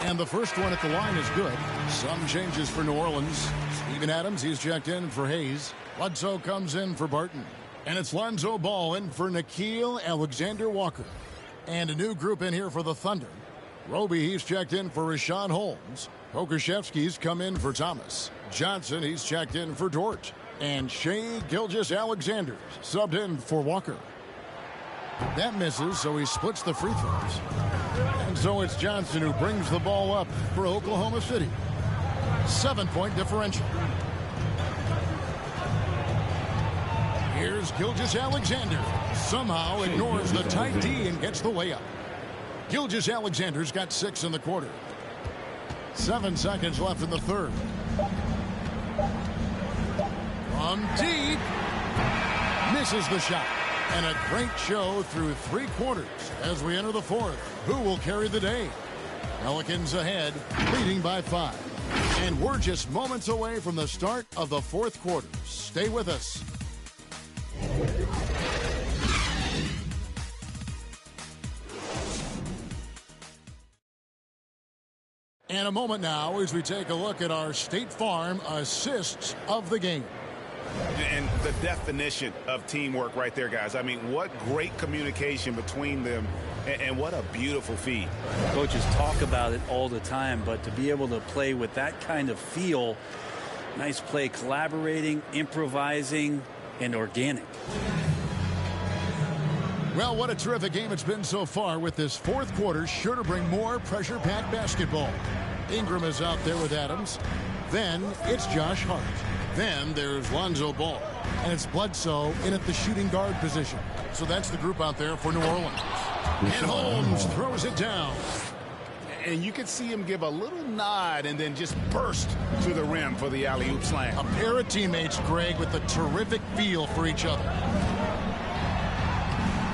And the first one at the line is good. Some changes for New Orleans. Steven Adams, he's checked in for Hayes. Bledsoe comes in for Barton. And it's Lonzo Ball in for Nickeil Alexander-Walker. And a new group in here for the Thunder. Roby, he's checked in for Rashawn Holmes. Pokuševski's come in for Thomas. Johnson, he's checked in for Dort. And Shai Gilgeous-Alexander subbed in for Walker. That misses, so he splits the free throws. And so it's Johnson who brings the ball up for Oklahoma City. 7-point differential. Here's Gilgeous-Alexander. Somehow ignores the tight D and gets the layup. Gilgeous-Alexander's got 6 in the quarter. 7 seconds left in the third. From deep. Misses the shot. And a great show through 3 quarters as we enter the 4th. Who will carry the day? Pelicans ahead, leading by 5. And we're just moments away from the start of the 4th quarter. Stay with us. And a moment now as we take a look at our State Farm assists of the game. And the definition of teamwork right there, guys. I mean, what great communication between them, and what a beautiful feed. Coaches talk about it all the time, but to be able to play with that kind of feel, nice play, collaborating, improvising, and organic. Well, what a terrific game it's been so far, with this 4th quarter sure to bring more pressure-packed basketball. Ingram is out there with Adams. Then it's Josh Hart. Then there's Lonzo Ball. And it's Bledsoe in at the shooting guard position. So that's the group out there for New Orleans. And Holmes throws it down. And you can see him give a little nod and then just burst to the rim for the alley-oop slam. A pair of teammates, Greg, with a terrific feel for each other.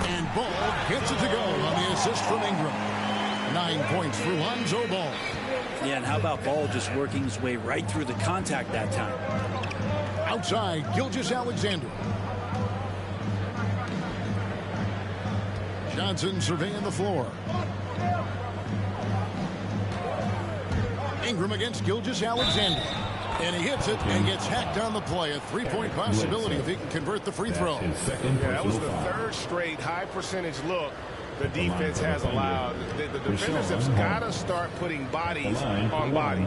And Ball gets it to go on the assist from Ingram. 9 points for Lonzo Ball. Yeah, and how about Ball just working his way right through the contact that time? Outside, Gilgeous-Alexander. Johnson surveying the floor. Ingram against Gilgeous-Alexander. And he hits it and gets hacked on the play. A 3-point possibility if he can convert the free throw. Yeah, that was the 3rd straight high-percentage look the defense has allowed. The defenders have got to start putting bodies on bodies.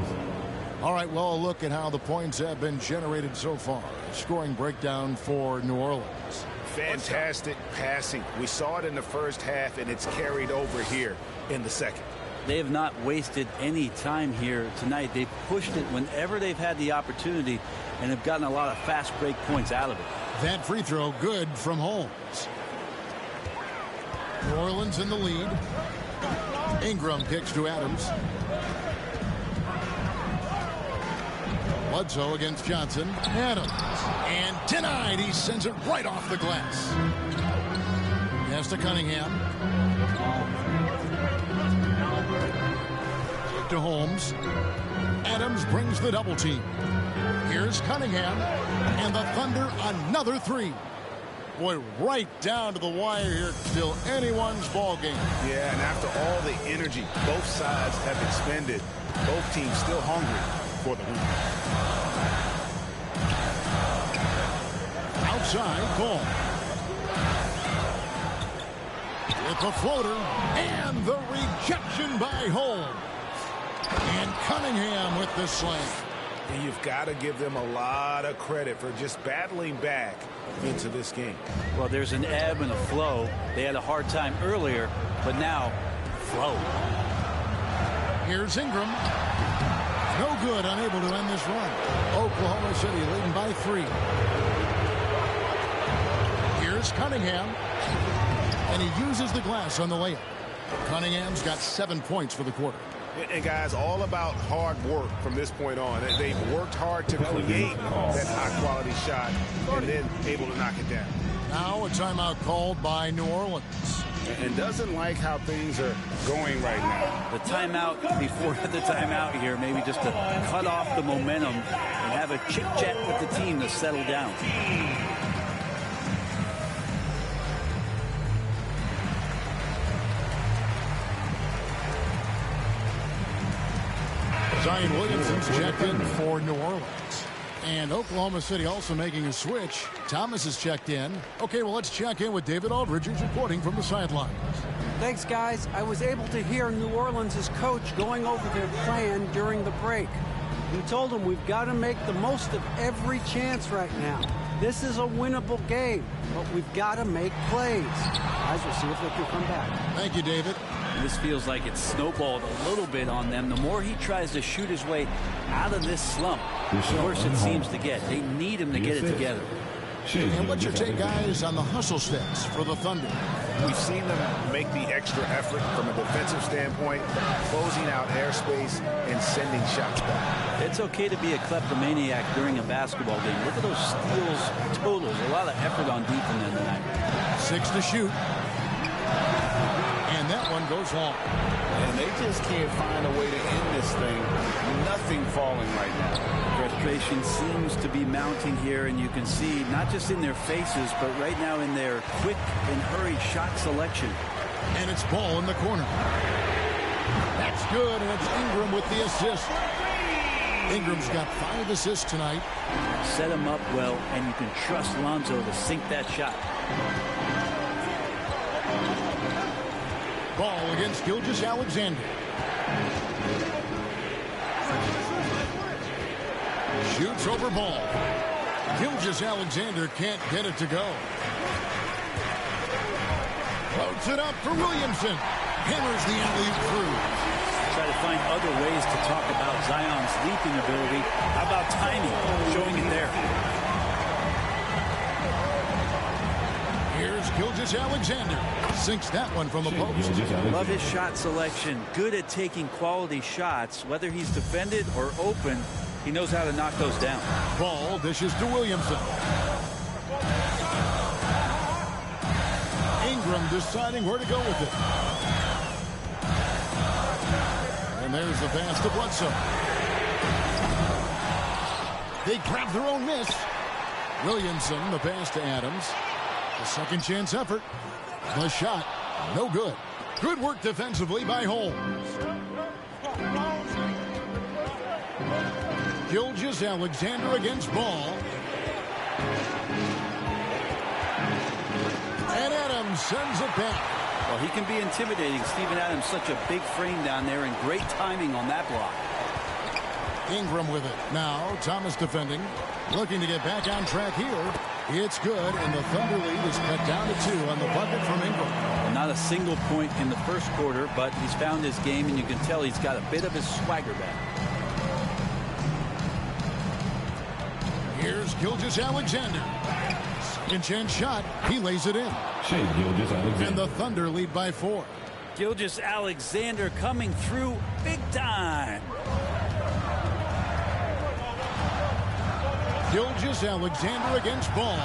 All right, well, a look at how the points have been generated so far. Scoring breakdown for New Orleans. Fantastic passing. We saw it in the first half, and it's carried over here in the second. They have not wasted any time here tonight. They've pushed it whenever they've had the opportunity and have gotten a lot of fast break points out of it. That free throw good from Holmes. New Orleans in the lead. Ingram kicks to Adams. Bledsoe against Johnson. Adams. And denied. He sends it right off the glass. Pass to Cunningham. To Holmes. Adams brings the double team. Here's Cunningham. And the Thunder another 3. Boy, right down to the wire here. Still anyone's ball game. Yeah, and after all the energy both sides have expended, both teams still hungry for the win. Outside, Ball. With the floater, and the rejection by Holmes. And Cunningham with the slam. And you've got to give them a lot of credit for just battling back into this game. Well, there's an ebb and a flow. They had a hard time earlier, but now flow. Here's Ingram. No good, unable to end this run. Oklahoma City leading by 3. Here's Cunningham. And he uses the glass on the layup. Cunningham's got 7 points for the quarter. And guys, all about hard work from this point on. They've worked hard to create that high-quality shot and then able to knock it down. Now a timeout called by New Orleans. And doesn't like how things are going right now. The timeout before the timeout here, maybe just to cut off the momentum and have a chit-chat with the team to settle down. Zion Williamson's checked in for New Orleans. And Oklahoma City also making a switch. Thomas is checked in. Okay, well, let's check in with David Aldridge, who's reporting from the sidelines. Thanks, guys. I was able to hear New Orleans' coach going over their plan during the break. He told them we've got to make the most of every chance right now. This is a winnable game, but we've got to make plays. Guys, we'll see if they can come back. Thank you, David. This feels like it's snowballed a little bit on them. The more he tries to shoot his way out of this slump, the worse it seems to get. They need him to get it together. And what's your take, guys, on the hustle steps for the Thunder? We've seen them make the extra effort from a defensive standpoint, closing out airspace and sending shots back. It's okay to be a kleptomaniac during a basketball game. Look at those steals totals. A lot of effort on deep in there tonight. 6 to shoot. And that one goes long. And they just can't find a way to end this thing. Nothing falling right now. Frustration seems to be mounting here, and you can see not just in their faces, but right now in their quick and hurried shot selection. And it's Ball in the corner. That's good, and it's Ingram with the assist. Ingram's got 5 assists tonight. Set him up well, and you can trust Lonzo to sink that shot. Ball against Gilgeous-Alexander. Shoots over Ball. Gilgeous-Alexander can't get it to go. Floats it up for Williamson. Hammers the alley-oop through. Try to find other ways to talk about Zion's leaping ability. How about timing? Showing it there. Here's Gilgeous-Alexander. Sinks that one from the post. Love his shot selection. Good at taking quality shots. Whether he's defended or open, he knows how to knock those down. Ball dishes to Williamson. Ingram deciding where to go with it. And there's the pass to Bledsoe. They grab their own miss. Williamson, the pass to Adams. A second chance effort. The shot, no good. Good work defensively by Holmes. Gilgeous-Alexander against Ball. And Adams sends it back. Well, he can be intimidating. Steven Adams, such a big frame down there, and great timing on that block. Ingram with it. Now, Thomas defending. Looking to get back on track here. It's good, and the Thunder lead is cut down to 2 on the bucket from Ingram. Well, not a single point in the first quarter, but he's found his game, and you can tell he's got a bit of his swagger back. Here's Gilgeous-Alexander. Second chance shot. He lays it in. And the Thunder lead by 4. Gilgeous-Alexander coming through big time. Gilgeous-Alexander against Ball.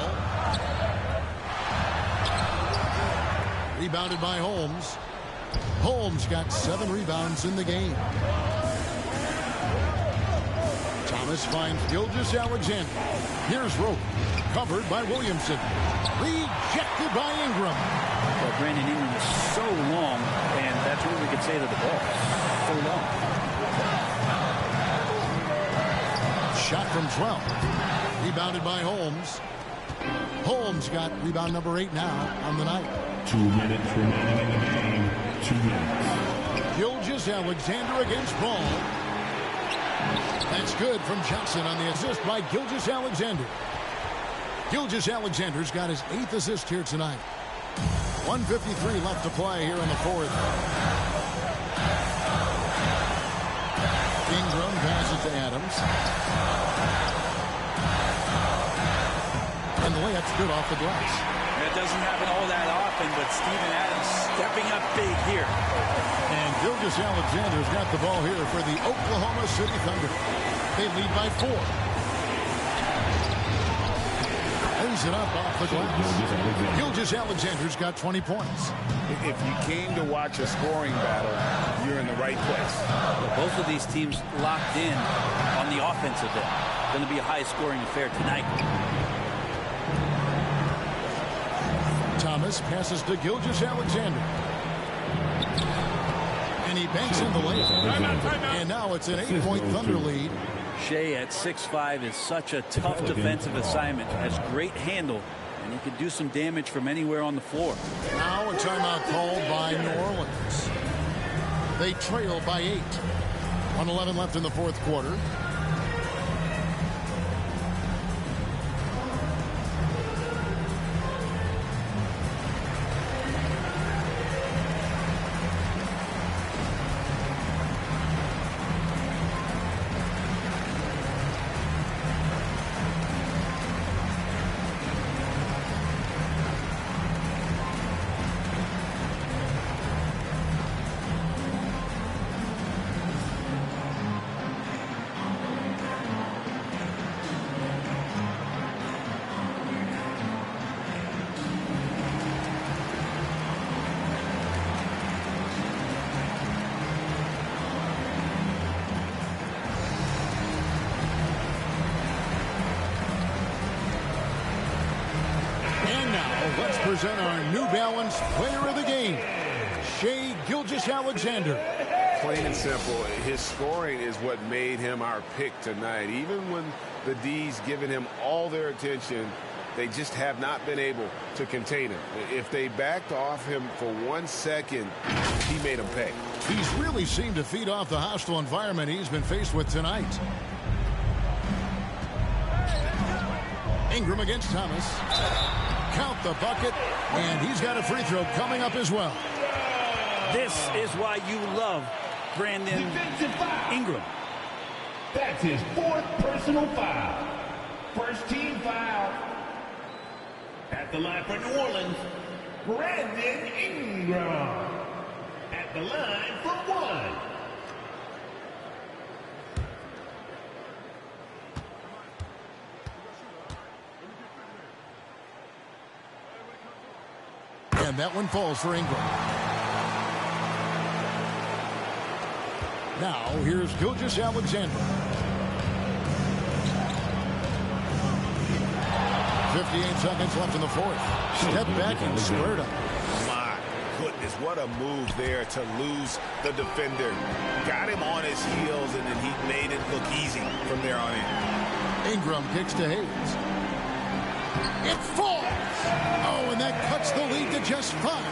Rebounded by Holmes. Holmes got 7 rebounds in the game. Thomas finds Gilgeous-Alexander. Here's Rope. Covered by Williamson. Rejected by Ingram. Well, Brandon Ingram is so long, and that's what we could say to the ball. So long. Shot from 12. Rebounded by Holmes. Holmes got rebound number 8 now on the night. 2 minutes remaining in the game. 2 minutes. Gilgeous-Alexander against Ball. That's good from Johnson on the assist by Gilgeous-Alexander. Gilgeous-Alexander's got his 8th assist here tonight. 1:53 left to play here in the 4th. That's good off the glass. That doesn't happen all that often, but Steven Adams stepping up big here. And Gilgeous-Alexander's got the ball here for the Oklahoma City Thunder. They lead by 4. Lays it up off the glass. Gilgeous-Alexander's got 20 points. If you came to watch a scoring battle, you're in the right place. Both of these teams locked in on the offensive end. Going to be a high-scoring affair tonight. Thomas passes to Gilgeous-Alexander. And he banks in the lane. And now it's an 8-point Thunder lead. Shea at 6'5" is such a tough defensive assignment. Has great handle, and he can do some damage from anywhere on the floor. Now a timeout called by New Orleans. They trail by 8. 1:11 left in the fourth quarter. Let's present our New Balance player of the game, Shai Gilgeous-Alexander. Plain and simple, his scoring is what made him our pick tonight. Even when the D's given him all their attention, they just have not been able to contain him. If they backed off him for 1 second, he made them pay. He's really seemed to feed off the hostile environment he's been faced with tonight. Ingram against Thomas. Count the bucket, and he's got a free throw coming up as well. This is why you love Brandon Ingram. That's his 4th personal foul. First team foul. At the line for New Orleans, Brandon Ingram. At the line for 1. And that one falls for Ingram. Now, here's Gilgeous-Alexander. 58 seconds left in the fourth. Step back and squared up. My goodness, what a move there to lose the defender. Got him on his heels, and then he made it look easy from there on in. Ingram kicks to Hayes. It falls. Oh, and that cuts the lead to just 5.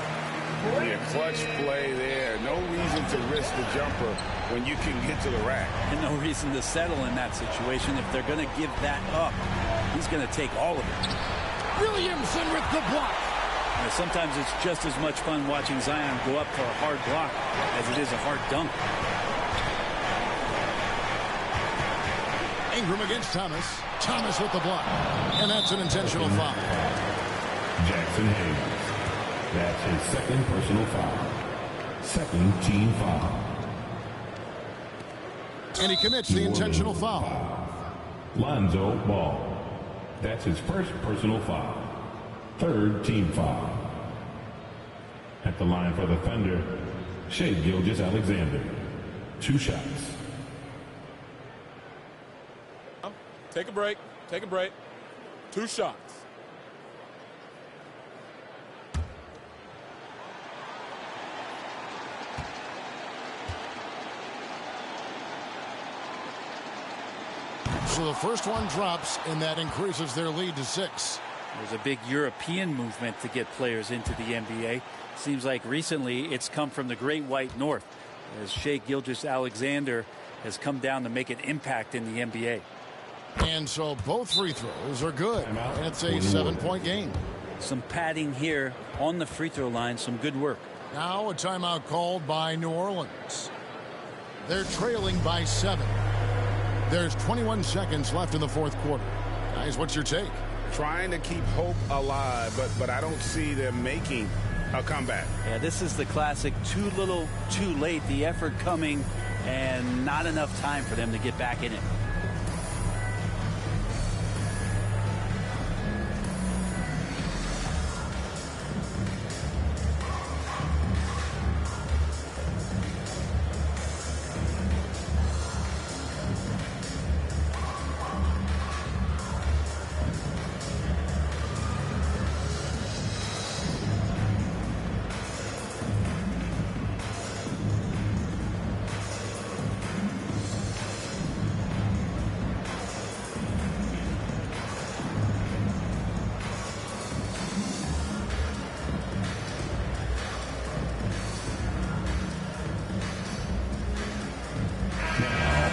Yeah, clutch play there. No reason to risk the jumper when you can get to the rack. And no reason to settle in that situation. If they're going to give that up, he's going to take all of it. Williamson with the block. Now, sometimes it's just as much fun watching Zion go up for a hard block as it is a hard dunk. Ingram against Thomas. Thomas with the block. And that's an intentional foul. Jackson Hayes. That's his 2nd personal foul. 2nd team foul. And he commits the intentional foul. Lonzo Ball. That's his 1st personal foul. 3rd team foul. At the line for the Thunder, Shai Gilgeous-Alexander. 2 shots. Take a break. Take a break. 2 shots. So the first one drops, and that increases their lead to 6. There's a big European movement to get players into the NBA. Seems like recently it's come from the Great White North, as Shai Gilgeous-Alexander has come down to make an impact in the NBA. And so both free throws are good. And it's a 7-point game. Some padding here on the free throw line. Some good work. Now a timeout called by New Orleans. They're trailing by 7. There's 21 seconds left in the fourth quarter. Guys, what's your take? trying to keep hope alive, but I don't see them making a comeback. Yeah, this is the classic too little, too late. The effort coming and not enough time for them to get back in it.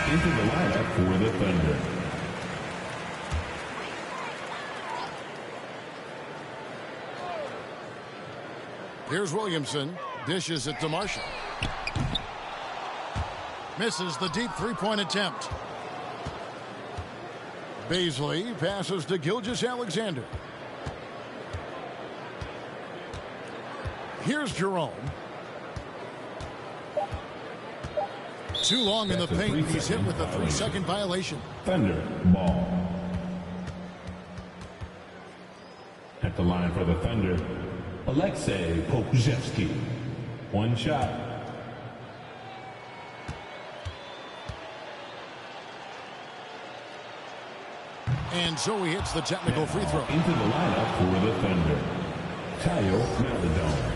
Into the lineup for the Thunder. Here's Williamson. Dishes it to Marshall. Misses the deep three-point attempt. Baisley passes to Gilgeous-Alexander. Here's Jerome. Too long in the paint. He's hit with a 3-second violation. Thunder ball. At the line for the Thunder, Alexei Pokusevski. One shot. And so he hits the technical free throw. Into the lineup for the Thunder, Tayo Maladon.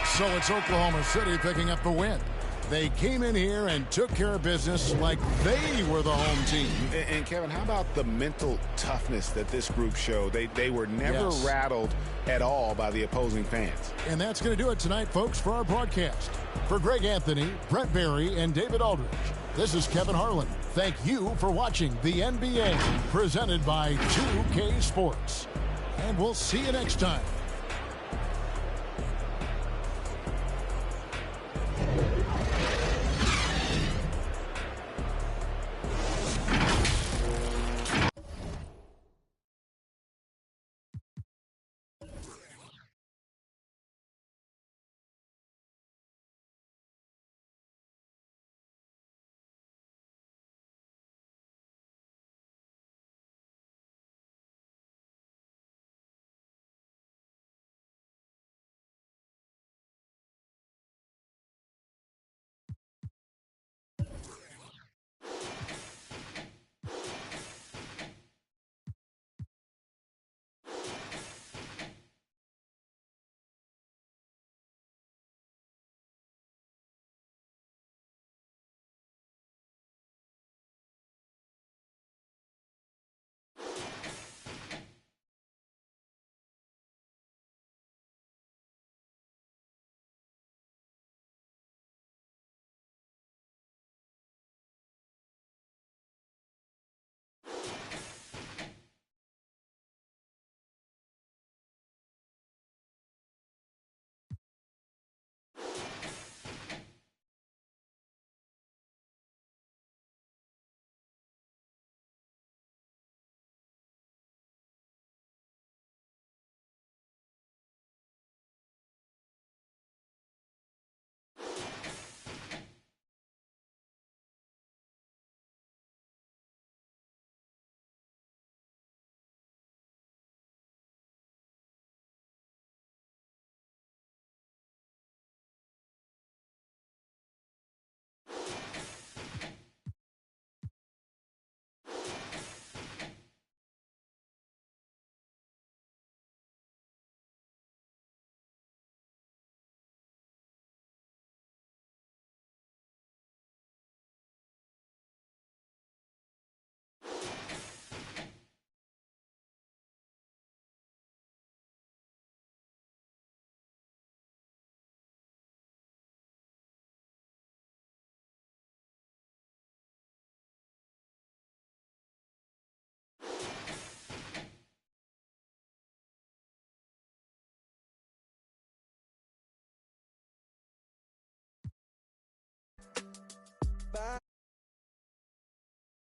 So it's Oklahoma City picking up the win. They came in here and took care of business like they were the home team. And Kevin, how about the mental toughness that this group showed? They were never rattled at all by the opposing fans. And that's going to do it tonight, folks, for our broadcast. For Greg Anthony, Brett Barry, and David Aldridge, this is Kevin Harlan. Thank you for watching the NBA, presented by 2K Sports. And we'll see you next time.